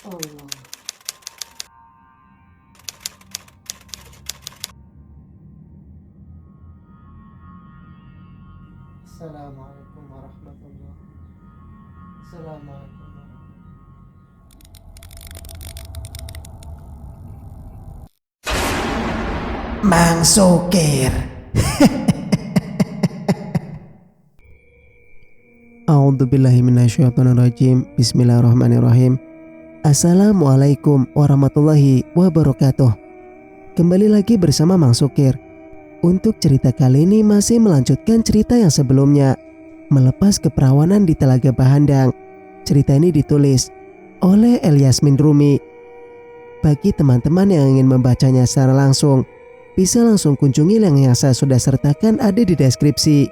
Allah. Assalamualaikum warahmatullahi. Assalamualaikum warahmatullahi. Mang Sukir. A'udzubillahiminasyaitonirrajim. Bismillahirrahmanirrahim. Assalamualaikum warahmatullahi wabarakatuh. Kembali lagi bersama Mang Sukir. Untuk cerita kali ini masih melanjutkan cerita yang sebelumnya, Melepas Keperawanan di Telaga Bahandang. Cerita ini ditulis oleh Elyasmin Rumi. Bagi teman-teman yang ingin membacanya secara langsung, bisa langsung kunjungi link yang saya sudah sertakan ada di deskripsi.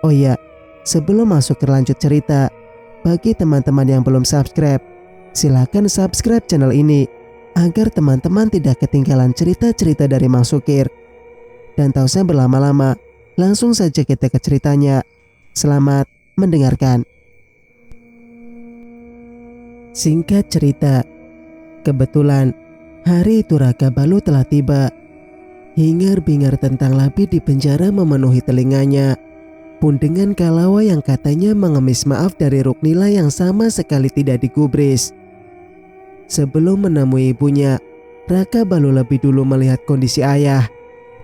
Oh iya, sebelum masuk ke lanjut cerita, bagi teman-teman yang belum subscribe, silakan subscribe channel ini agar teman-teman tidak ketinggalan cerita-cerita dari Mang Sukir. Dan tak usah berlama-lama, langsung saja kita ke ceritanya. Selamat mendengarkan. Singkat cerita, kebetulan hari itu Raka Balu telah tiba. Hingar-bingar tentang Labi di penjara memenuhi telinganya, pun dengan Kalawa yang katanya mengemis maaf dari Ruknila yang sama sekali tidak digubris. Sebelum menemui ibunya, Raka Balu lebih dulu melihat kondisi ayah.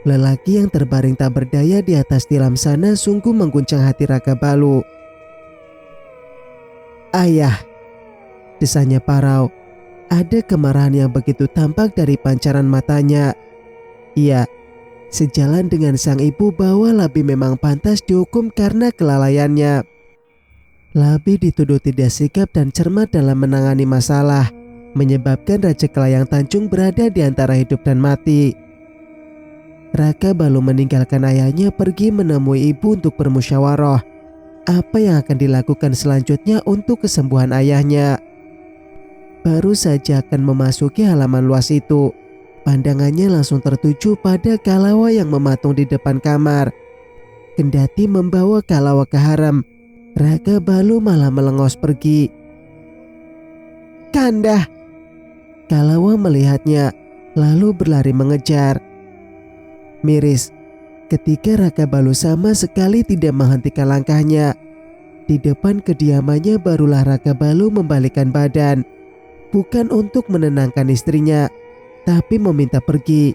Lelaki yang terbaring tak berdaya di atas tilam sana sungguh mengguncang hati Raka Balu. "Ayah," desanya parau. Ada kemarahan yang begitu tampak dari pancaran matanya. Iya, sejalan dengan sang ibu bahwa Labi memang pantas dihukum karena kelalaiannya. Labi dituduh tidak sikap dan cermat dalam menangani masalah, menyebabkan Raja Kelayang Tanjung berada di antara hidup dan mati. Raka Balu meninggalkan ayahnya pergi menemui ibu untuk bermusyawarah apa yang akan dilakukan selanjutnya untuk kesembuhan ayahnya. Baru saja akan memasuki halaman luas itu, pandangannya langsung tertuju pada Kalawa yang mematung di depan kamar. Kendati membawa Kalawa ke harem, Raka Balu malah melengos pergi. "Kanda!" Kalawa melihatnya, lalu berlari mengejar. Miris, ketika Raka Balu sama sekali tidak menghentikan langkahnya. Di depan kediamannya barulah Raka Balu membalikkan badan, bukan untuk menenangkan istrinya, tapi meminta pergi.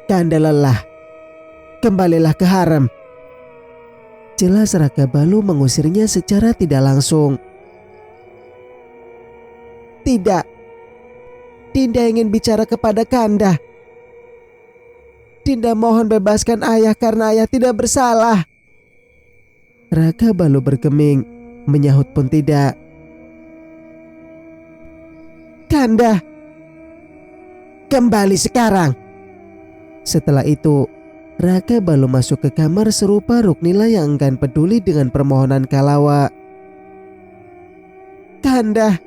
"Kanda lelah, kembalilah ke harem." Jelas Raka Balu mengusirnya secara tidak langsung. "Tidak, Dinda ingin bicara kepada Kanda. Dinda mohon bebaskan ayah karena ayah tidak bersalah." Raka Balu bergeming, menyahut pun tidak. "Kanda, kembali sekarang." Setelah itu, Raka Balu masuk ke kamar serupa Ruknila yang enggan peduli dengan permohonan Kalawa. "Kanda,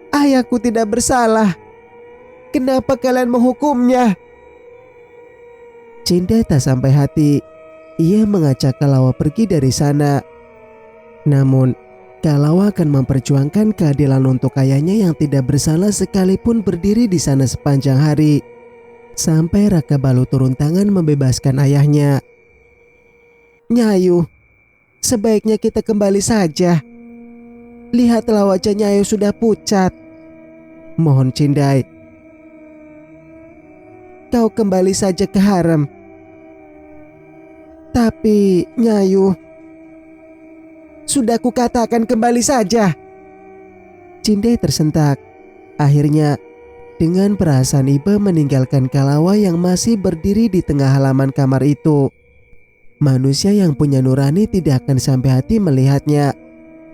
ayahku tidak bersalah. Kenapa kalian menghukumnya?" Cinta tak sampai hati, ia mengajak Kalawa pergi dari sana. Namun, Kalawa akan memperjuangkan keadilan untuk ayahnya yang tidak bersalah sekalipun berdiri di sana sepanjang hari. Sampai Raka Balu turun tangan membebaskan ayahnya. "Nyayu, sebaiknya kita kembali saja. Lihatlah wajah Nyayu sudah pucat," mohon Cindai. "Kau kembali saja ke harem." "Tapi Nyayu..." "Sudah kukatakan kembali saja." Cindai tersentak. Akhirnya, dengan perasaan iba meninggalkan Kalawa yang masih berdiri di tengah halaman kamar itu. Manusia yang punya nurani tidak akan sampai hati melihatnya.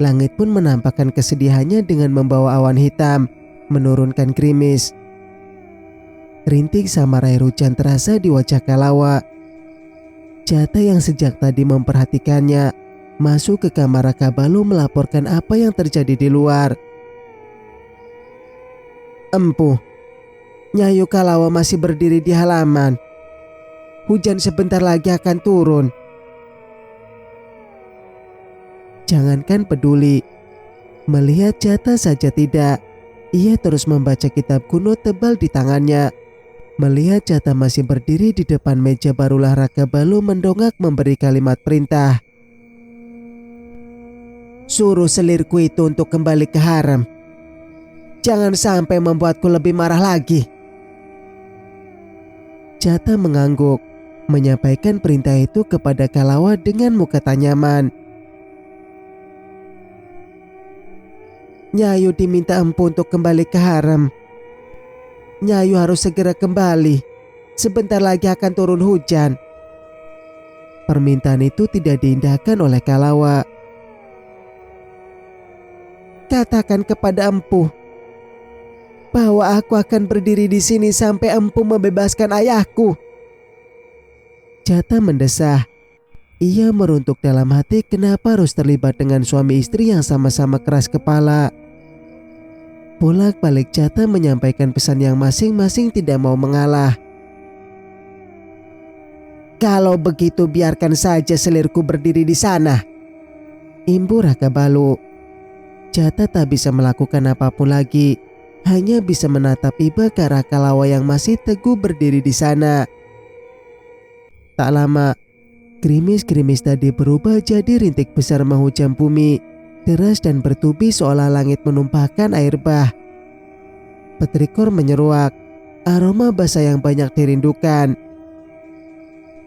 Langit pun menampakkan kesedihannya dengan membawa awan hitam, menurunkan gerimis. Rintik samarai hujan terasa di wajah Kalawa. Jata yang sejak tadi memperhatikannya masuk ke kamar Raka Balu melaporkan apa yang terjadi di luar. "Empu, Nyayu Kalawa masih berdiri di halaman. Hujan sebentar lagi akan turun." Jangankan peduli, Melihat Jata saja tidak. Ia terus membaca kitab kuno tebal di tangannya. Melihat Jata masih berdiri di depan meja, barulah Raka Balu mendongak memberi kalimat perintah. Suruh selirku itu untuk kembali ke harem. Jangan sampai membuatku lebih marah lagi. Jata mengangguk, menyampaikan perintah itu kepada Kalawa dengan muka tanyaman. Nyayu diminta empu untuk kembali ke harem. Nyayu harus segera kembali. Sebentar lagi akan turun hujan. Permintaan itu tidak diindahkan oleh Kalawa. Katakan kepada empu bahwa aku akan berdiri di sini sampai empu membebaskan ayahku. Jata mendesah. Ia meruntuk dalam hati kenapa harus terlibat dengan suami istri yang sama-sama keras kepala. Bolak-balik Jata menyampaikan pesan yang masing-masing tidak mau mengalah. Kalau begitu biarkan saja selirku berdiri di sana, imbu Raka Balu. Jata tak bisa melakukan apapun lagi, hanya bisa menatap iba ke arah Kalawa yang masih teguh berdiri di sana. Tak lama, gerimis-gerimis tadi berubah jadi rintik besar menghujam bumi, deras dan bertubi seolah langit menumpahkan air bah. Petrikor menyeruak, aroma basah yang banyak dirindukan.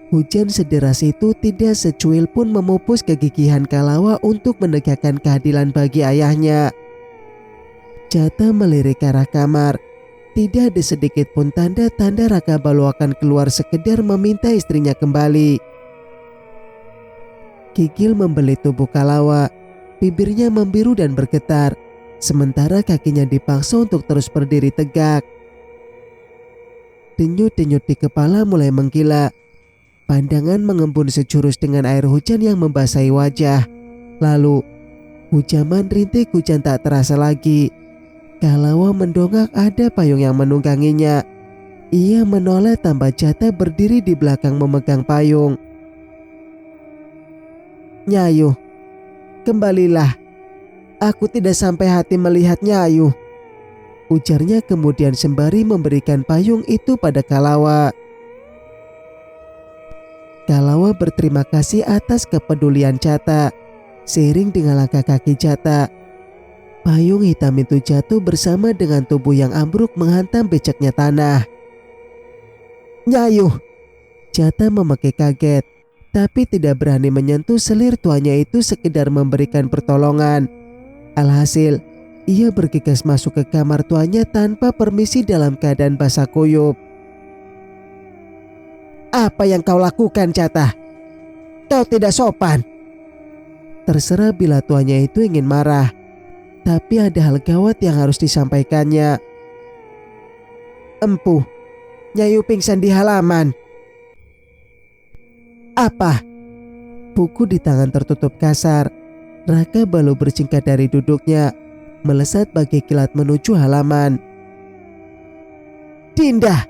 Hujan sederas itu tidak secuil pun memupus kegigihan Kalawa untuk menegakkan keadilan bagi ayahnya. Jata melirik ke arah kamar. Tidak ada sedikit pun tanda-tanda Raka Balu akan keluar sekedar meminta istrinya kembali. Gigil membelit tubuh Kalawa. Bibirnya membiru dan bergetar, sementara kakinya dipaksa untuk terus berdiri tegak. Denyut-denyut di kepala mulai menggila. Pandangan mengembun sejurus dengan air hujan yang membasahi wajah. Lalu, hujaman rintik hujan tak terasa lagi. Kalawa mendongak ada payung yang menungganginya. Ia menoleh tambah Jata berdiri di belakang memegang payung. Nyayu, kembalilah. Aku tidak sampai hati melihat Nyayu, ujarnya kemudian sembari memberikan payung itu pada Kalawa. Kalawa berterima kasih atas kepedulian Jata. Seiring dengan langkah kaki Jata, payung hitam itu jatuh bersama dengan tubuh yang ambruk menghantam beceknya tanah. Nyayu, Jata memakai kaget, tapi tidak berani menyentuh selir tuanya itu sekedar memberikan pertolongan. Alhasil, ia bergegas masuk ke kamar tuanya tanpa permisi dalam keadaan basah kuyup. Apa yang kau lakukan, Jata? Kau tidak sopan. Terserah bila tuanya itu ingin marah, tapi ada hal gawat yang harus disampaikannya. Empu, Nyayu pingsan di halaman. Apa? Buku di tangan tertutup kasar. Raka Balu bersingkat dari duduknya, melesat bagai kilat menuju halaman. Dinda!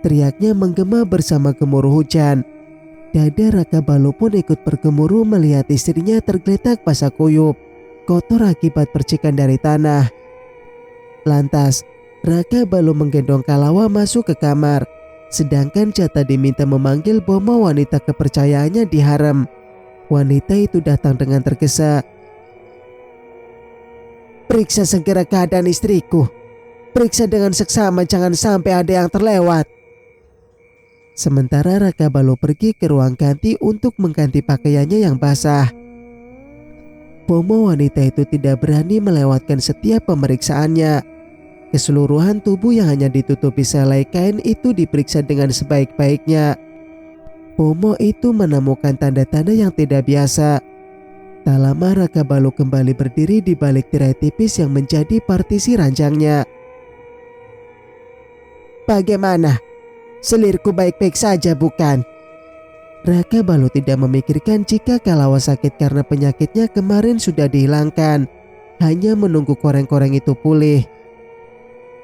Teriaknya menggema bersama gemuruh hujan. Dada Raka Balu pun ikut bergemuruh melihat istrinya tergeletak basah kuyup, kotor akibat percikan dari tanah. Lantas, Raka Balu menggendong Kalawa masuk ke kamar, sedangkan Jata diminta memanggil Bomo, wanita kepercayaannya di harem. Wanita itu datang dengan tergesa. Periksa segera keadaan istriku. Periksa dengan seksama, jangan sampai ada yang terlewat. Sementara Raka Balu pergi ke ruang ganti untuk mengganti pakaiannya yang basah. Bomo, wanita itu tidak berani melewatkan setiap pemeriksaannya. Keseluruhan tubuh yang hanya ditutupi selai kain itu diperiksa dengan sebaik-baiknya. Bomo itu menemukan tanda-tanda yang tidak biasa. Tak lama Raka Balu kembali berdiri di balik tirai tipis yang menjadi partisi ranjangnya. Bagaimana? Selirku baik-baik saja bukan? Raka Balu tidak memikirkan jika Kalawa sakit karena penyakitnya kemarin sudah dihilangkan, hanya menunggu koreng-koreng itu pulih.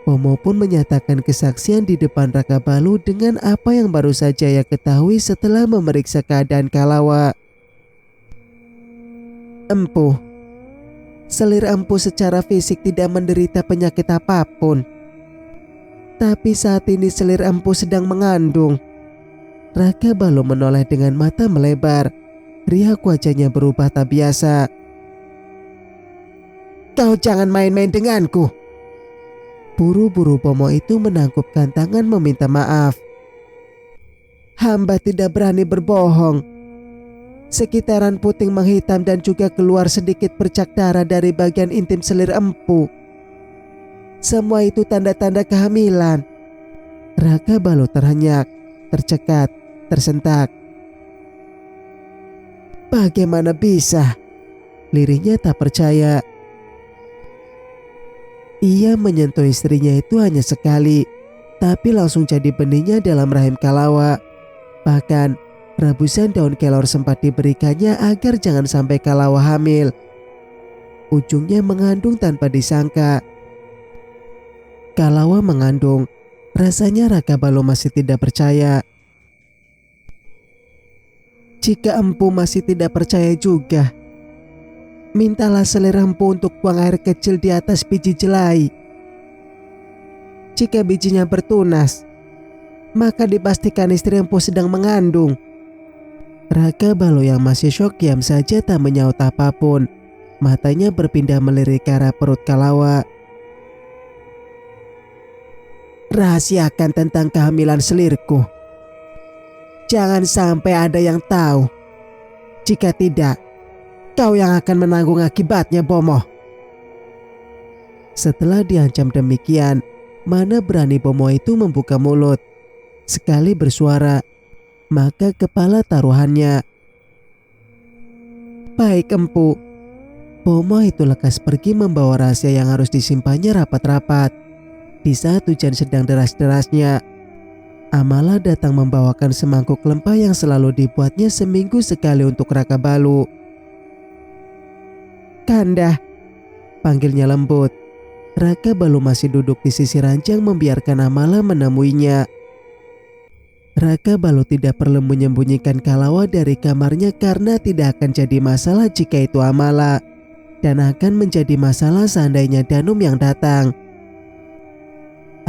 Bomo pun menyatakan kesaksian di depan Raka Balu dengan apa yang baru saja ia ketahui setelah memeriksa keadaan Kalawa. Empu, Selir Empu secara fisik tidak menderita penyakit apapun. Tapi saat ini Selir Empu sedang mengandung. Raka Balu menoleh dengan mata melebar. Riak wajahnya berubah tak biasa. Kau jangan main-main denganku. Buru-buru Pomo itu menangkupkan tangan meminta maaf. Hamba tidak berani berbohong. Sekitaran puting menghitam dan juga keluar sedikit bercak darah dari bagian intim Selir Empu. Semua itu tanda-tanda kehamilan. Raka Balu terhenyak, tercekat, tersentak. Bagaimana bisa? Lirihnya tak percaya. Ia menyentuh istrinya itu hanya sekali, tapi langsung jadi benihnya dalam rahim Kalawa. Bahkan rebusan daun kelor sempat diberikannya agar jangan sampai Kalawa hamil. Ujungnya mengandung tanpa disangka. Kalawa mengandung, rasanya Raka Balu masih tidak percaya. Jika Empu masih tidak percaya juga, mintalah Selir Empu untuk buang air kecil di atas biji jelai. Jika bijinya bertunas, maka dipastikan istri Empu sedang mengandung. Raka Balu yang masih syok diam saja tak menyaut apapun. Matanya berpindah melirik ke arah perut Kalawa. Rahasiakan tentang kehamilan selirku. Jangan sampai ada yang tahu. Jika tidak, kau yang akan menanggung akibatnya, Pomo. Setelah diancam demikian, mana berani Pomo itu membuka mulut. Sekali bersuara, maka kepala taruhannya. Baik Empu. Pomo itu lekas pergi membawa rahasia yang harus disimpannya rapat-rapat. Di saat hujan sedang deras-derasnya, Amala datang membawakan semangkuk lempa yang selalu dibuatnya seminggu sekali untuk Raka Balu. Kanda, panggilnya lembut. Raka Balu masih duduk di sisi ranjang membiarkan Amala menemuinya. Raka Balu tidak perlu menyembunyikan Kalawa dari kamarnya karena tidak akan jadi masalah jika itu Amala, dan akan menjadi masalah seandainya Danum yang datang.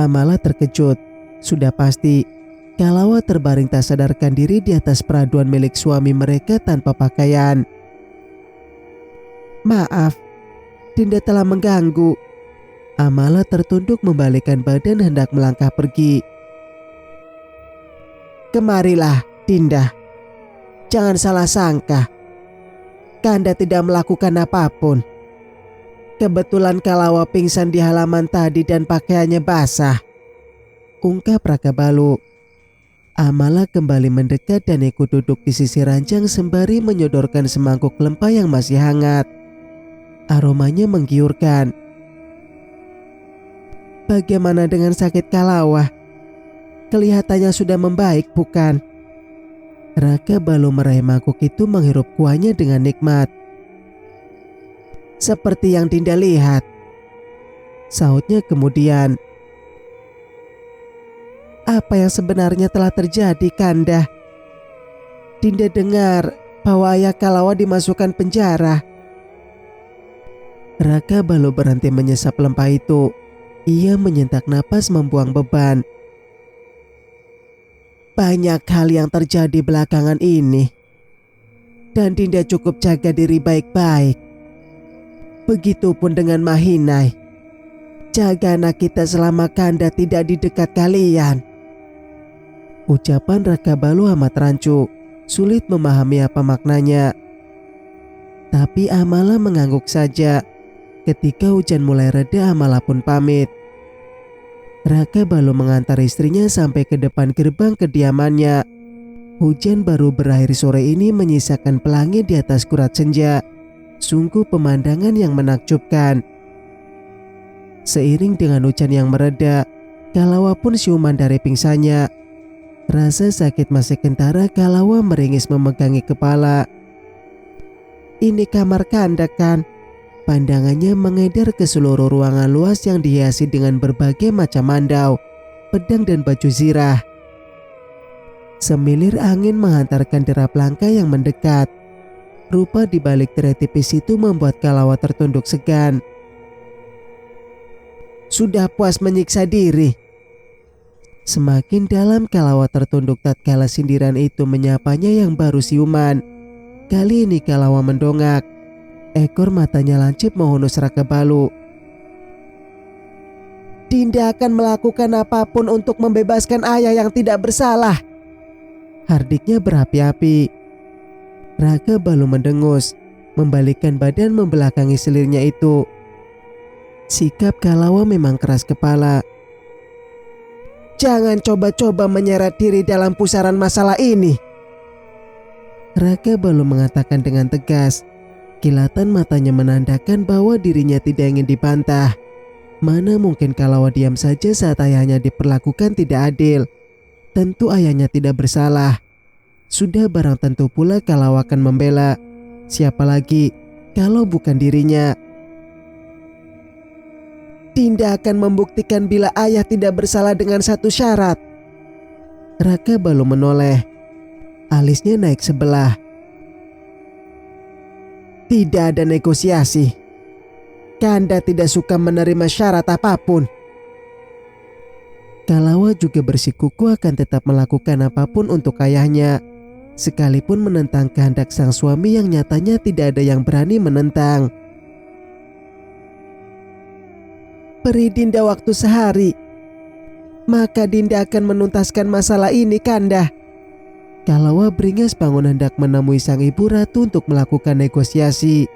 Amala terkejut. Sudah pasti Kalawa terbaring tak sadarkan diri di atas peraduan milik suami mereka tanpa pakaian. Maaf, Dinda telah mengganggu. Amala tertunduk membalikkan badan hendak melangkah pergi. Kemarilah, Dinda. Jangan salah sangka. Kanda tidak melakukan apapun. Kebetulan Kalawa pingsan di halaman tadi dan pakaiannya basah, ungkap Raka Balu. Amala kembali mendekat dan ikut duduk di sisi ranjang sembari menyodorkan semangkuk lempa yang masih hangat. Aromanya menggiurkan. Bagaimana dengan sakit Kalawa? Kelihatannya sudah membaik, bukan? Raka Balu meraih mangkuk itu menghirup kuahnya dengan nikmat. Seperti yang Dinda lihat, sahutnya kemudian. Apa yang sebenarnya telah terjadi, Kanda? Dinda dengar bahwa ayah Kalawa dimasukkan penjara. Raka Balu berhenti menyesap lempa itu. Ia menyentak napas membuang beban. Banyak hal yang terjadi belakangan ini, dan Dinda cukup jaga diri baik-baik. Begitupun dengan Mahinai. Jaga anak kita selama Kanda tidak di dekat kalian. Ucapan Raka Balu amat rancu, sulit memahami apa maknanya. Tapi Amala mengangguk saja. Ketika hujan mulai reda, Amala pun pamit. Raka Balu mengantar istrinya sampai ke depan gerbang kediamannya. Hujan baru berakhir sore ini menyisakan pelangi di atas kurat senja. Sungguh pemandangan yang menakjubkan. Seiring dengan hujan yang mereda, Kalawa pun siuman dari pingsannya. Rasa sakit masih kentara. Kalawa meringis memegangi kepala. Ini kamar Kanda kan? Pandangannya mengedar ke seluruh ruangan luas yang dihiasi dengan berbagai macam mandau, pedang dan baju zirah. Semilir angin menghantarkan derap langkah yang mendekat. Rupa di balik tirai tipis itu membuat Kalawa tertunduk segan. Sudah puas menyiksa diri. Semakin dalam Kalawa tertunduk tatkala sindiran itu menyapanya yang baru siuman. Kali ini Kalawa mendongak. Ekor matanya lancip menghunus Raka Balu. Dinda akan melakukan apapun untuk membebaskan ayah yang tidak bersalah. Hardiknya berapi-api. Raka Balu mendengus, membalikkan badan membelakangi selirnya itu. Sikap Kalawa memang keras kepala. Jangan coba-coba menyeret diri dalam pusaran masalah ini. Raka Balu mengatakan dengan tegas. Kilatan matanya menandakan bahwa dirinya tidak ingin dibantah. Mana mungkin Kalawa diam saja saat ayahnya diperlakukan tidak adil. Tentu ayahnya tidak bersalah. Sudah barang tentu pula Kalawa akan membela. Siapa lagi kalau bukan dirinya? Dinda akan membuktikan bila ayah tidak bersalah dengan satu syarat. Raka Balu menoleh. Alisnya naik sebelah. Tidak ada negosiasi. Kanda tidak suka menerima syarat apapun. Kalawa juga bersikukuh akan tetap melakukan apapun untuk ayahnya. Sekalipun menentang kehendak sang suami yang nyatanya tidak ada yang berani menentang. Beri Dinda waktu sehari. Maka Dinda akan menuntaskan masalah ini, Kanda. Kalawa beringas bangun hendak menemui sang ibu ratu untuk melakukan negosiasi.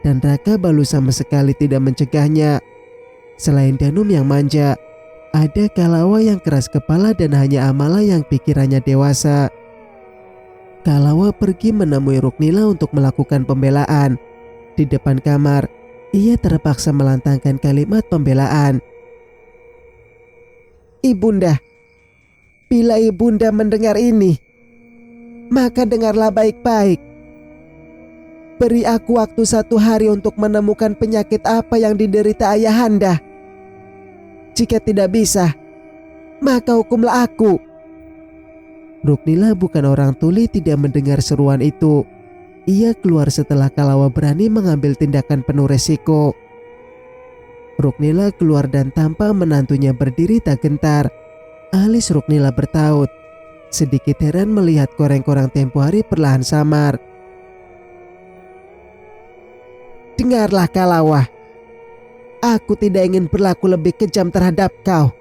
Dan Raka Balu sama sekali tidak mencegahnya. Selain Danum yang manja, ada Kalawa yang keras kepala dan hanya Amala yang pikirannya dewasa. Kalawa pergi menemui Ruknila untuk melakukan pembelaan. Di depan kamar, ia terpaksa melantangkan kalimat pembelaan. Ibunda, bila ibunda mendengar ini, maka dengarlah baik-baik. Beri aku waktu 1 hari untuk menemukan penyakit apa yang diderita ayahanda. Jika tidak bisa, maka hukumlah aku. Ruknila bukan orang tuli tidak mendengar seruan itu. Ia keluar setelah Kalawa berani mengambil tindakan penuh resiko. Ruknila keluar dan tanpa menantunya berdiri tak gentar. Alis Ruknila bertaut. Sedikit heran melihat koreng-koreng tempo hari perlahan samar. Dengarlah Kalawa. Aku tidak ingin berlaku lebih kejam terhadap kau.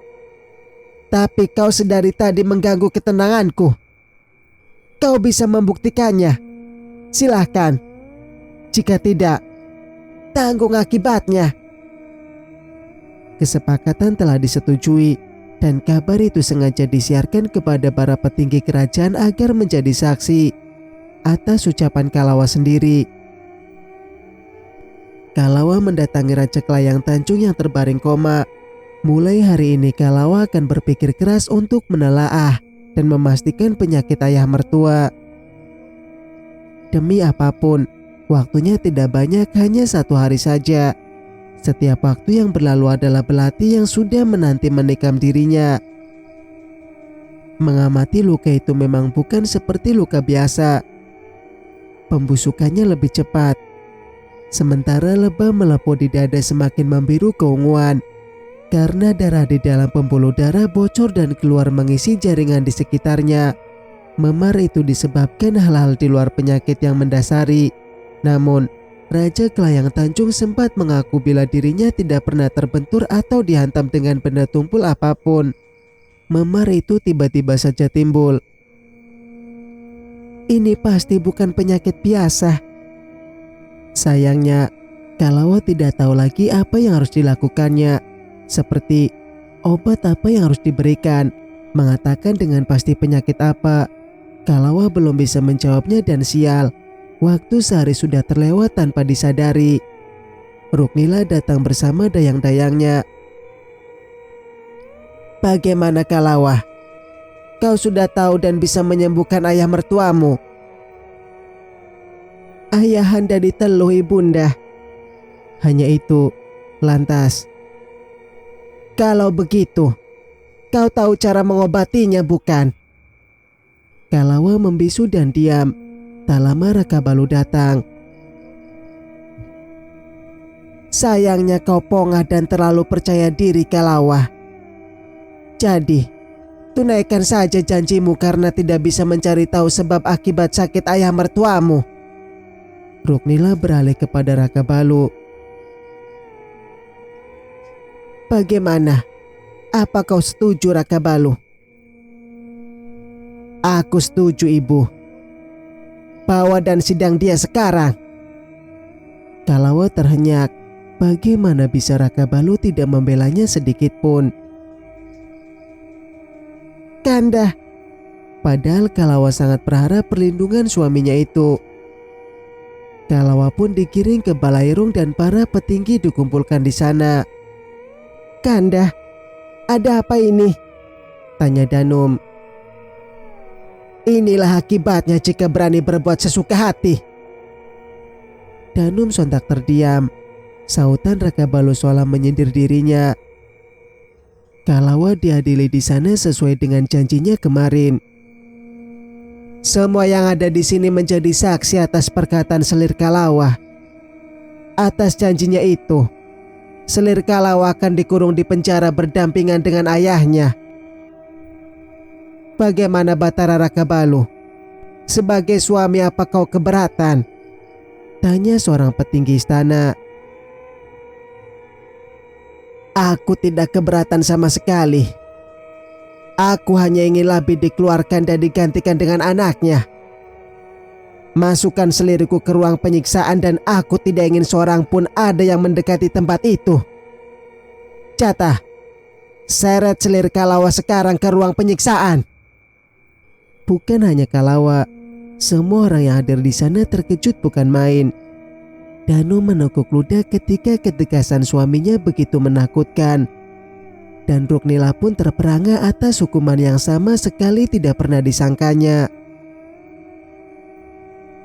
Tapi kau sedari tadi mengganggu ketenanganku. Kau bisa membuktikannya. Silahkan. Jika tidak, tanggung akibatnya. Kesepakatan telah disetujui dan kabar itu sengaja disiarkan kepada para petinggi kerajaan agar menjadi saksi atas ucapan Kalawa sendiri. Kalawa mendatangi Raja Kelayang Tanjung yang terbaring koma. Mulai hari ini Kalawa akan berpikir keras untuk menelaah dan memastikan penyakit ayah mertua. Demi apapun, waktunya tidak banyak, hanya 1 hari saja. Setiap waktu yang berlalu adalah belati yang sudah menanti menikam dirinya. Mengamati luka itu memang bukan seperti luka biasa. Pembusukannya lebih cepat. Sementara lebah melepuh di dada semakin membiru keunguan. Karena darah di dalam pembuluh darah bocor dan keluar mengisi jaringan di sekitarnya. Memar itu disebabkan hal-hal di luar penyakit yang mendasari. Namun, Raja Kelayang Tanjung sempat mengaku bila dirinya tidak pernah terbentur atau dihantam dengan benda tumpul apapun. Memar itu tiba-tiba saja timbul. Ini pasti bukan penyakit biasa. Sayangnya, Kalawa tidak tahu lagi apa yang harus dilakukannya. Seperti obat apa yang harus diberikan, mengatakan dengan pasti penyakit apa. Kalawa belum bisa menjawabnya dan sial. Waktu sehari sudah terlewat tanpa disadari. Ruknila datang bersama dayang-dayangnya. Bagaimana Kalawa? Kau sudah tahu dan bisa menyembuhkan ayah mertuamu? Ayahanda diteluh ibunda. Hanya itu. Lantas, kalau begitu, kau tahu cara mengobatinya bukan? Kalawa membisu dan diam. Tak lama Raka Balu datang. Sayangnya kau pongah dan terlalu percaya diri, Kalawa. Jadi, tunaikan saja janjimu karena tidak bisa mencari tahu sebab akibat sakit ayah mertuamu. Ruknila beralih kepada Raka Balu. Bagaimana? Apa kau setuju, Raka Balu? Aku setuju, Ibu. Bawa dan sidang dia sekarang. Kalawa terhenyak. Bagaimana bisa Raka Balu tidak membelanya sedikit pun? Kanda. Padahal Kalawa sangat berharap perlindungan suaminya itu. Kalawa pun digiring ke Balairung dan para petinggi dikumpulkan di sana. Kanda, ada apa ini? Tanya Danum. Inilah akibatnya jika berani berbuat sesuka hati. Danum sontak terdiam. Sautan Raka Balu seolah menyindir dirinya. Kalawa diadili di sana sesuai dengan janjinya kemarin. Semua yang ada di sini menjadi saksi atas perkataan selir Kalawa. Atas janjinya itu, selir Kalawa akan dikurung di penjara berdampingan dengan ayahnya. Bagaimana Batara Raka Balu? Sebagai suami apa kau keberatan? Tanya seorang petinggi istana. Aku tidak keberatan sama sekali. Aku hanya ingin Labi dikeluarkan dan digantikan dengan anaknya. Masukkan selirku ke ruang penyiksaan dan aku tidak ingin seorang pun ada yang mendekati tempat itu. Jatah, seret selir Kalawa sekarang ke ruang penyiksaan. Bukan hanya Kalawa, semua orang yang hadir di sana terkejut bukan main. Danu menekuk ludah ketika ketegasan suaminya begitu menakutkan. Dan Ruknila pun terperangah atas hukuman yang sama sekali tidak pernah disangkanya.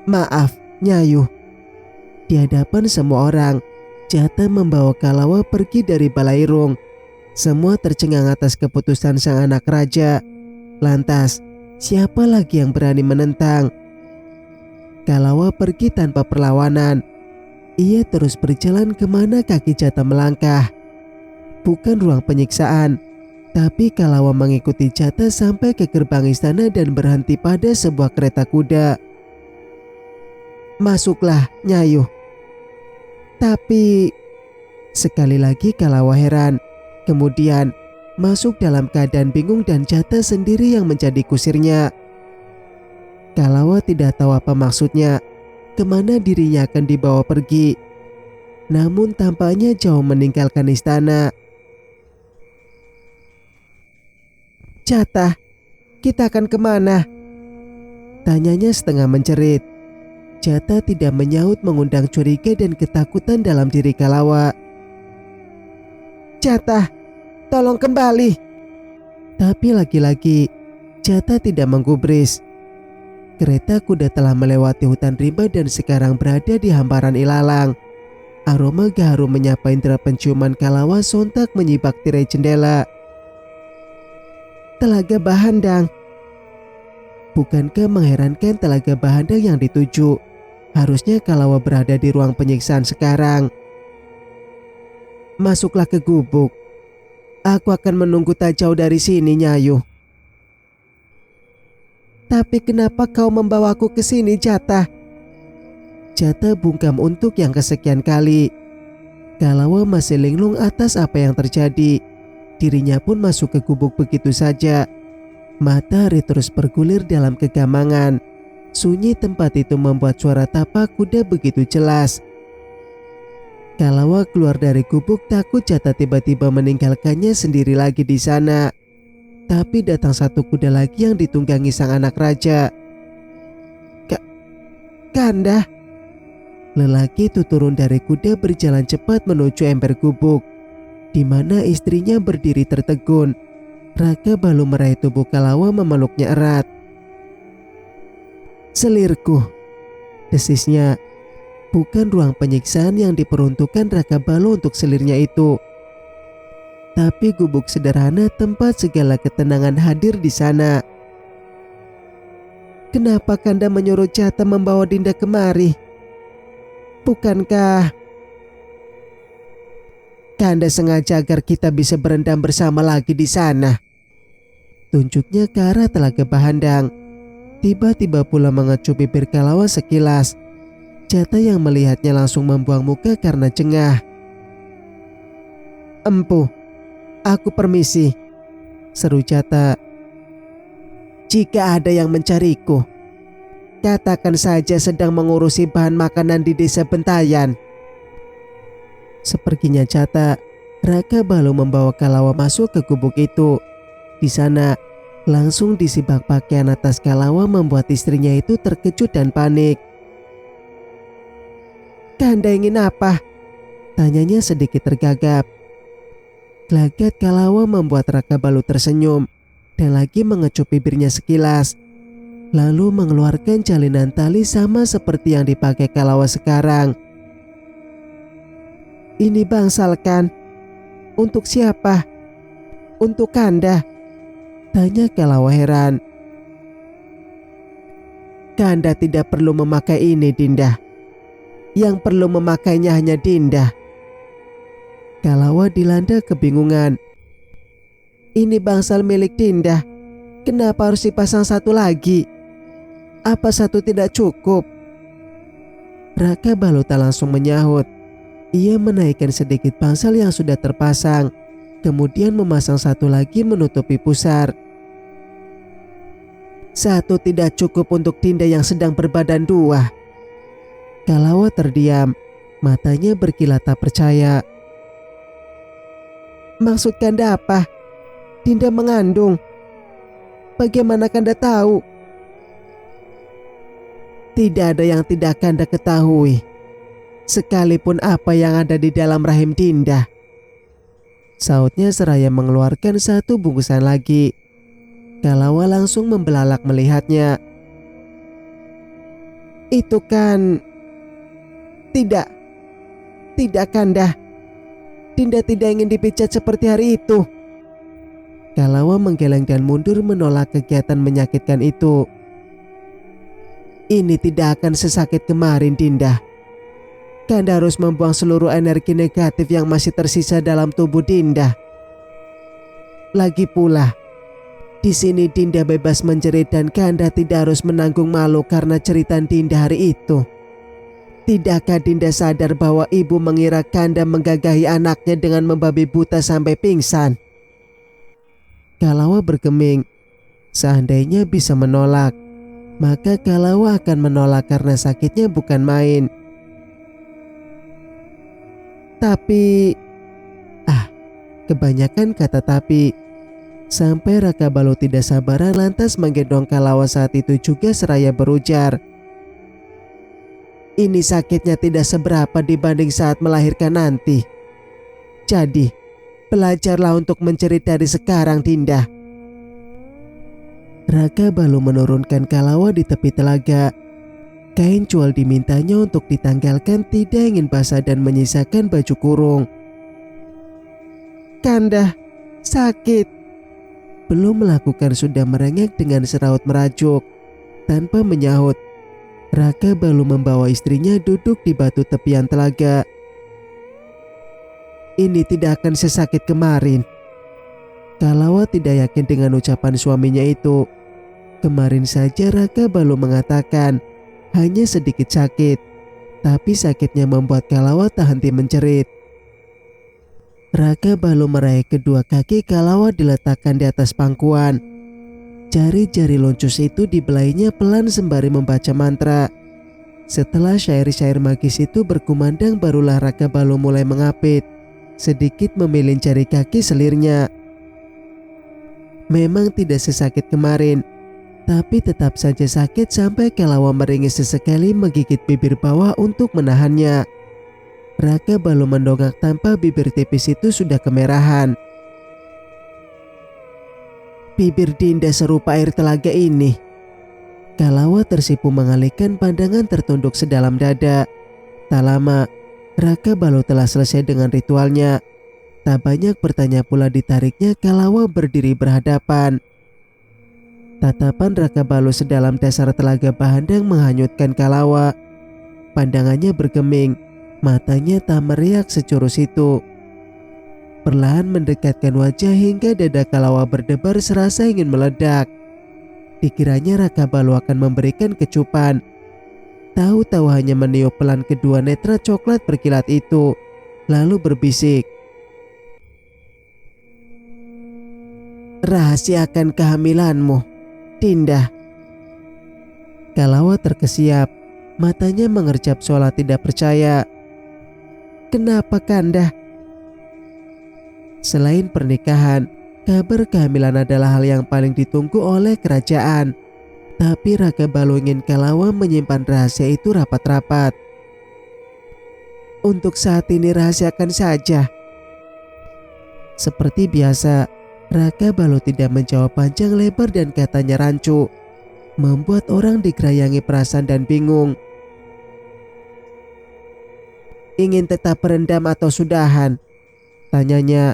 Maaf, Nyayu. Di hadapan semua orang, Jata membawa Kalawa pergi dari Balairung. Semua tercengang atas keputusan sang anak raja. Lantas, siapa lagi yang berani menentang? Kalawa pergi tanpa perlawanan. Ia terus berjalan kemana kaki Jata melangkah. Bukan ruang penyiksaan, tapi Kalawa mengikuti Jata sampai ke gerbang istana dan berhenti pada sebuah kereta kuda. Masuklah, Nyayu. Tapi sekali lagi Kalawa heran. Kemudian masuk dalam keadaan bingung dan Jata sendiri yang menjadi kusirnya. Kalawa tidak tahu apa maksudnya. Kemana dirinya akan dibawa pergi. Namun tampaknya jauh meninggalkan istana. Jatah, kita akan kemana? Tanyanya setengah menjerit. Jatah tidak menyaut mengundang curiga dan ketakutan dalam diri Kalawa. Jatah, tolong kembali. Tapi lagi-lagi Jatah tidak menggubris. Kereta kuda telah melewati hutan rimba dan sekarang berada di hamparan ilalang. Aroma gaharu menyapa indera penciuman Kalawa sontak menyibak tirai jendela. Telaga Bahandang. Bukankah mengherankan Telaga Bahandang yang dituju? Harusnya Kalawa berada di ruang penyiksaan sekarang. Masuklah ke gubuk. Aku akan menunggu tak jauh dari sini, Nyayu. Tapi kenapa kau membawaku ke sini, Jatah? Jatah bungkam untuk yang kesekian kali. Kalawa masih linglung atas apa yang terjadi. Dirinya pun masuk ke gubuk begitu saja. Matahari terus bergulir dalam kegamangan. Sunyi tempat itu membuat suara tapak kuda begitu jelas. Kalawa keluar dari gubuk takut Jatah tiba-tiba meninggalkannya sendiri lagi di sana. Tapi datang satu kuda lagi yang ditunggangi sang anak raja. Kanda. Lelaki itu turun dari kuda berjalan cepat menuju ember gubuk, di mana istrinya berdiri tertegun. Raka Balu meraih tubuh Kalawa memeluknya erat. Selirku, desisnya. Bukan ruang penyiksaan yang diperuntukkan Raka Balu untuk selirnya itu. Tapi gubuk sederhana tempat segala ketenangan hadir di sana. Kenapa Kanda menyuruh Jatah membawa Dinda kemari? Bukankah... Kanda sengaja agar kita bisa berendam bersama lagi di sana. Tunjuknya ke arah Telaga Bahandang. Tiba-tiba pula mengecup bibir Kalawa sekilas. Jata yang melihatnya langsung membuang muka karena jengah. "Empu, aku permisi," seru Jata. "Jika ada yang mencariku, katakan saja sedang mengurusi bahan makanan di desa Bentayan." Sepertinya Jata, Raka Balu membawa Kalawa masuk ke gubuk itu. Di sana, langsung disibak pakaian atas Kalawa membuat istrinya itu terkejut dan panik. "Kanda ingin apa?" tanyanya sedikit tergagap. Gelagat Kalawa membuat Raka Balu tersenyum dan lagi mengecup bibirnya sekilas. Lalu mengeluarkan jalinan tali sama seperti yang dipakai Kalawa sekarang. "Ini bangsal kan? Untuk siapa?" "Untuk Kanda," tanya Kalawa heran. "Kanda tidak perlu memakai ini, Dinda. Yang perlu memakainya hanya Dinda." Kalawa dilanda kebingungan. "Ini bangsal milik Dinda. Kenapa harus dipasang satu lagi? Apa satu tidak cukup?" Raka Balu tak langsung menyahut. Ia menaikkan sedikit bangsal yang sudah terpasang, kemudian memasang satu lagi menutupi pusar. "Satu tidak cukup untuk Dinda yang sedang berbadan dua." Kalawa terdiam, matanya berkilat tak percaya. "Maksud Kanda apa? Dinda mengandung. Bagaimana Kanda tahu?" "Tidak ada yang tidak Kanda ketahui, sekalipun apa yang ada di dalam rahim Dinda," sautnya seraya mengeluarkan satu bungkusan lagi. Kalawa langsung membelalak melihatnya. "Itu kan..." Tidak Kanda. Dinda tidak ingin dipijat seperti hari itu." Kalawa menggeleng dan mundur menolak kegiatan menyakitkan itu. "Ini tidak akan sesakit kemarin, Dinda. Kanda harus membuang seluruh energi negatif yang masih tersisa dalam tubuh Dinda. Lagi pula, di sini Dinda bebas menjerit dan Kanda tidak harus menanggung malu karena cerita Dinda hari itu. Tidakkah Dinda sadar bahwa ibu mengira Kanda menggagahi anaknya dengan membabi buta sampai pingsan?" Kalawa bergeming. Seandainya bisa menolak, maka Kalawa akan menolak karena sakitnya bukan main. "Tapi..." Kebanyakan kata "tapi". Sampai Raka Balu tidak sabaran lantas menggendong Kalawa saat itu juga seraya berujar, "Ini sakitnya tidak seberapa dibanding saat melahirkan nanti. Jadi, belajarlah untuk menjerit dari sekarang, Dinda." Raka Balu menurunkan Kalawa di tepi telaga. Kain cual dimintanya untuk ditanggalkan tidak ingin basah dan menyisakan baju kurung. "Kanda, sakit." Belum melakukan sudah merengek dengan seraut merajuk. Tanpa menyahut, Raka Balu membawa istrinya duduk di batu tepian telaga. "Ini tidak akan sesakit kemarin." Kalawa tidak yakin dengan ucapan suaminya itu. Kemarin saja Raka Balu mengatakan hanya sedikit sakit, tapi sakitnya membuat Kalawa tak henti menjerit. Raka Balu meraih kedua kaki Kalawa diletakkan di atas pangkuan. Jari-jari loncus itu dibelainya pelan sembari membaca mantra. Setelah syair-syair magis itu berkumandang, barulah Raka Balu mulai mengapit, sedikit memilin jari kaki selirnya. Memang tidak sesakit kemarin, tapi tetap saja sakit sampai Kalawa meringis sesekali menggigit bibir bawah untuk menahannya. Raka Balu mendongak tanpa bibir tipis itu sudah kemerahan. "Bibir Dinda serupa air telaga ini." Kalawa tersipu mengalihkan pandangan tertunduk sedalam dada. Tak lama, Raka Balu telah selesai dengan ritualnya. Tak banyak bertanya pula ditariknya Kalawa berdiri berhadapan. Tatapan Raka Balu sedalam dasar Telaga Bahandang menghanyutkan Kalawa. Pandangannya bergeming, matanya tak meriak securus itu. perlahan mendekatkan wajah hingga dada Kalawa berdebar serasa ingin meledak. Dikiranya Raka Balu akan memberikan kecupan. Tahu-tahu hanya meniup pelan kedua netra coklat berkilat itu, lalu berbisik, "Rahasiakan kehamilanmu, Dinda." Kalawa terkesiap, matanya mengerjap seolah tidak percaya. "Kenapa Kanda?" Selain pernikahan, kabar kehamilan adalah hal yang paling ditunggu oleh kerajaan. Tapi Raka Balu ingin Kalawa menyimpan rahasia itu rapat-rapat. "Untuk saat ini rahasiakan saja." Seperti biasa, Raka Balu tidak menjawab panjang lebar dan katanya rancu, membuat orang digerayangi perasaan dan bingung. "Ingin tetap berendam atau sudahan?" tanyanya.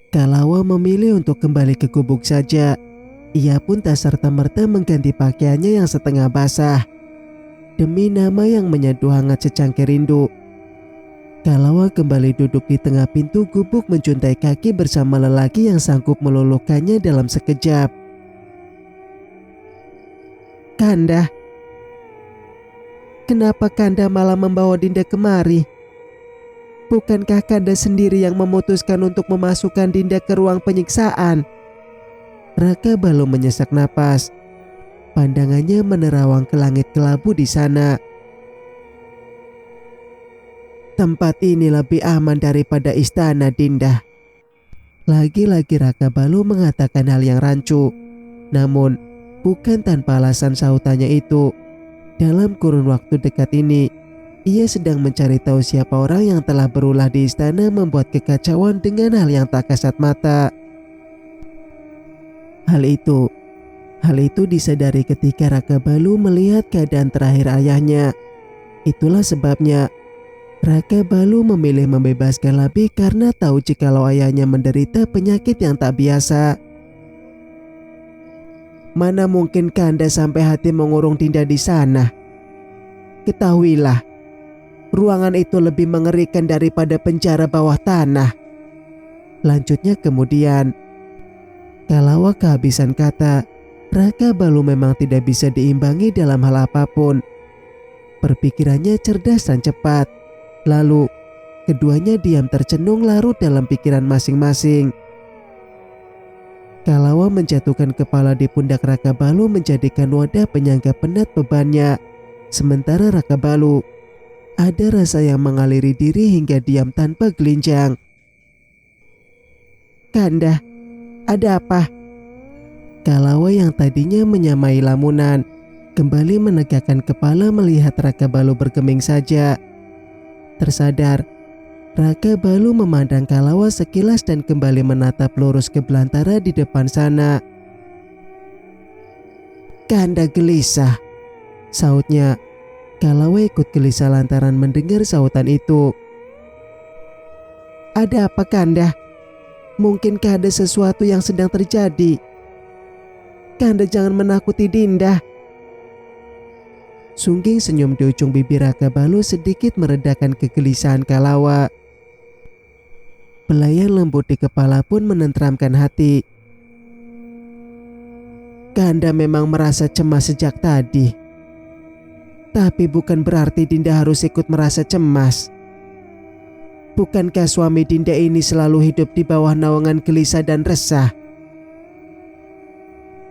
Kalawa memilih untuk kembali ke gubuk saja. Ia pun tak serta-merta mengganti pakaiannya yang setengah basah demi nama yang menyeduh hangat secangkir rindu. Kalawa kembali duduk di tengah pintu gubuk menjuntai kaki bersama lelaki yang sanggup meluluhkannya dalam sekejap. "Kanda, kenapa Kanda malah membawa Dinda kemari? Bukankah Kanda sendiri yang memutuskan untuk memasukkan Dinda ke ruang penyiksaan?" Raka Balu menyesak napas. Pandangannya menerawang ke langit kelabu di sana. "Tempat ini lebih aman daripada istana, Dinda." Lagi-lagi Raka Balu mengatakan hal yang rancu. Namun bukan tanpa alasan sautannya itu. Dalam kurun waktu dekat ini, ia sedang mencari tahu siapa orang yang telah berulah di istana membuat kekacauan dengan hal yang tak kasat mata. Hal itu disadari ketika Raka Balu melihat keadaan terakhir ayahnya. Itulah sebabnya Raka Balu memilih membebaskan Labi karena tahu jikalau ayahnya menderita penyakit yang tak biasa. "Mana mungkin Kanda sampai hati mengurung Dinda di sana? Ketahuilah, ruangan itu lebih mengerikan daripada penjara bawah tanah." Lanjutnya kemudian. Kalawa kehabisan kata. Raka Balu memang tidak bisa diimbangi dalam hal apapun. Perpikirannya cerdas dan cepat. Lalu keduanya diam tercenung larut dalam pikiran masing-masing. Kalawa menjatuhkan kepala di pundak Raka Balu menjadikan wadah penyangga penat bebannya. Sementara Raka Balu ada rasa yang mengaliri diri hingga diam tanpa gelinjang. "Kanda, ada apa?" Kalawa yang tadinya menyamai lamunan kembali menegakkan kepala melihat Raka Balu bergeming saja. Tersadar, Raka Balu memandang Kalawa sekilas dan kembali menatap lurus ke belantara di depan sana. "Kanda gelisah," sautnya. Kalawa ikut gelisah lantaran mendengar sautan itu. "Ada apa Kanda? Mungkinkah ada sesuatu yang sedang terjadi? Kanda jangan menakuti Dinda." Sungging senyum di ujung bibir Raka Balu sedikit meredakan kegelisahan Kalawa. Belayan lembut di kepala pun menenteramkan hati. "Kanda memang merasa cemas sejak tadi. Tapi bukan berarti Dinda harus ikut merasa cemas. Bukankah suami Dinda ini selalu hidup di bawah naungan gelisah dan resah?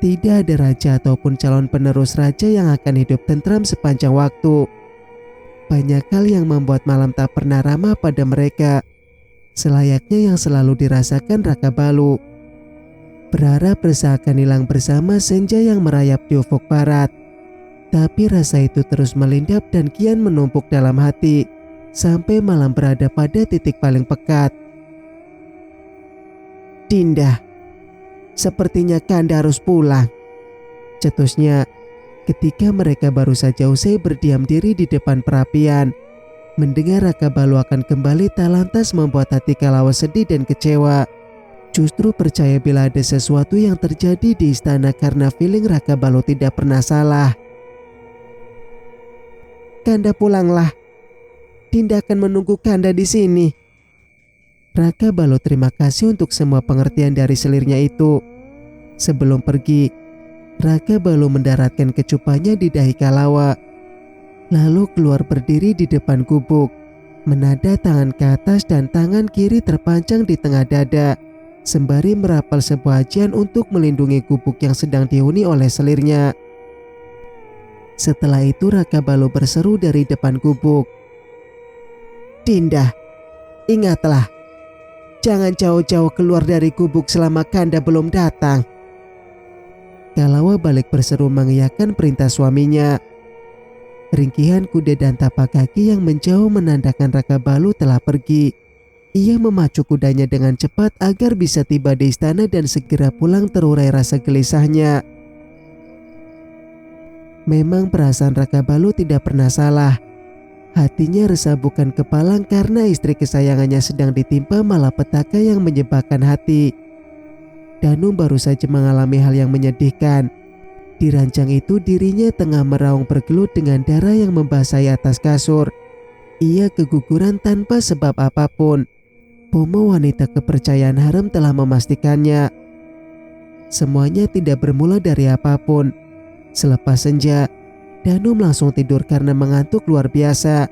Tidak ada raja ataupun calon penerus raja yang akan hidup tentram sepanjang waktu. Banyak hal yang membuat malam tak pernah ramah pada mereka, selayaknya yang selalu dirasakan Raka Balu. Berharap resah akan hilang bersama senja yang merayap di ufuk barat. Tapi rasa itu terus melindap dan kian menumpuk dalam hati sampai malam berada pada titik paling pekat. "Dinda, sepertinya Kanda harus pulang," cetusnya ketika mereka baru saja usai berdiam diri di depan perapian. Mendengar Raka Balu akan kembali tak lantas membuat hati Kalawa sedih dan kecewa. Justru percaya bila ada sesuatu yang terjadi di istana karena feeling Raka Balu tidak pernah salah. "Kanda pulanglah. Dinda akan menunggu Kanda di sini." Raka Balu terima kasih untuk semua pengertian dari selirnya itu. Sebelum pergi, Raka Balu mendaratkan kecupannya di dahi Kalawa, lalu keluar berdiri di depan gubuk, menada tangan ke atas dan tangan kiri terpancang di tengah dada, sembari merapal sebuah ajian untuk melindungi gubuk yang sedang dihuni oleh selirnya. Setelah itu Raka Balu berseru dari depan gubuk, "Dinda, ingatlah, jangan jauh-jauh keluar dari gubuk selama Kanda belum datang." Kalawa balik berseru mengiyakan perintah suaminya. Ringkihan kuda dan tapak kaki yang menjauh menandakan Raka Balu telah pergi. Ia memacu kudanya dengan cepat agar bisa tiba di istana dan segera pulang, terurai rasa gelisahnya. Memang perasaan Raka Balu tidak pernah salah. Hatinya resah bukan kepalang karena istri kesayangannya sedang ditimpa malapetaka yang menyebabkan hati. Danum baru saja mengalami hal yang menyedihkan. Di ranjang itu dirinya tengah meraung bergelut dengan darah yang membasahi atas kasur. Ia keguguran tanpa sebab apapun. Pomo wanita kepercayaan harem telah memastikannya. Semuanya tidak bermula dari apapun. Selepas senja, Danum langsung tidur karena mengantuk luar biasa.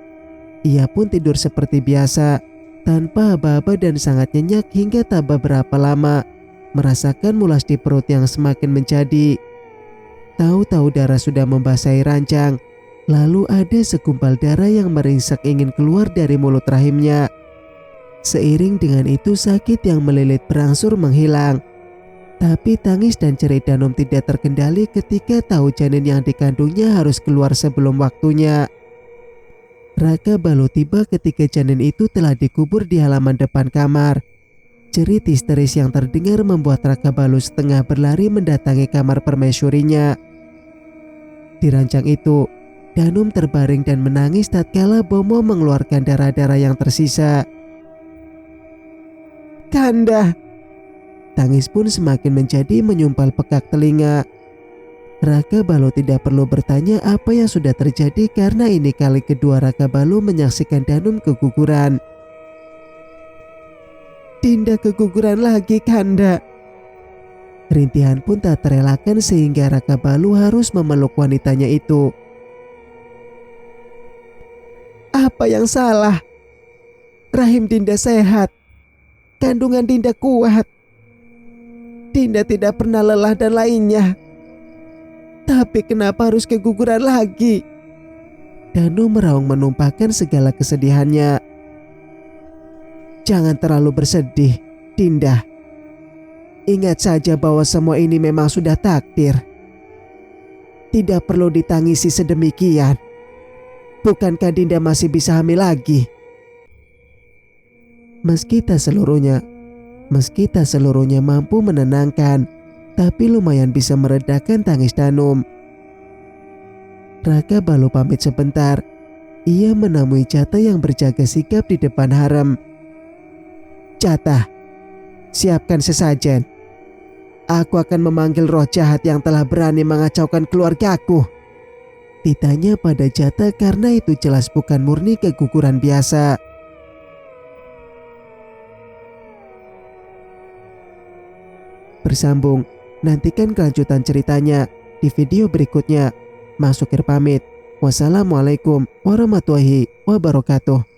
Ia pun tidur seperti biasa, tanpa aba-aba dan sangat nyenyak hingga tak beberapa lama, merasakan mulas di perut yang semakin menjadi. Tahu-tahu darah sudah membasahi ranjang, lalu ada segumpal darah yang meringsek ingin keluar dari mulut rahimnya. Seiring dengan itu sakit yang melilit berangsur menghilang. Tapi tangis dan cerit Danum tidak terkendali ketika tahu janin yang dikandungnya harus keluar sebelum waktunya. Raka Balu tiba ketika janin itu telah dikubur di halaman depan kamar. Jerit histeris yang terdengar membuat Raka Balu setengah berlari mendatangi kamar permaisurinya. Di ranjang itu, Danum terbaring dan menangis tatkala Bomo mengeluarkan darah-darah yang tersisa. "Kanda!" Tangis pun semakin menjadi menyumpal pekak telinga. Raka Balu tidak perlu bertanya apa yang sudah terjadi karena ini kali kedua Raka Balu menyaksikan Danum keguguran. "Dinda keguguran lagi, Kanda." Rintihan pun tak terelakkan sehingga Raka Balu harus memeluk wanitanya itu. "Apa yang salah? Rahim Dinda sehat. Kandungan Dinda kuat. Dinda tidak pernah lelah dan lainnya. Tapi kenapa harus keguguran lagi?" Danum meraung menumpahkan segala kesedihannya. "Jangan terlalu bersedih, Dinda. Ingat saja bahwa semua ini memang sudah takdir. Tidak perlu ditangisi sedemikian. Bukankah Dinda masih bisa hamil lagi?" Meski tak seluruhnya mampu menenangkan, tapi lumayan bisa meredakan tangis Danum. Raka Balu pamit sebentar. Ia menemui Jata yang berjaga sigap di depan harem. "Jata, siapkan sesajen. Aku akan memanggil roh jahat yang telah berani mengacaukan keluargaku." Ditanya pada Jata karena itu jelas bukan murni keguguran biasa. Bersambung, nantikan kelanjutan ceritanya di video berikutnya. Mas Sukir pamit. Wassalamualaikum warahmatullahi wabarakatuh.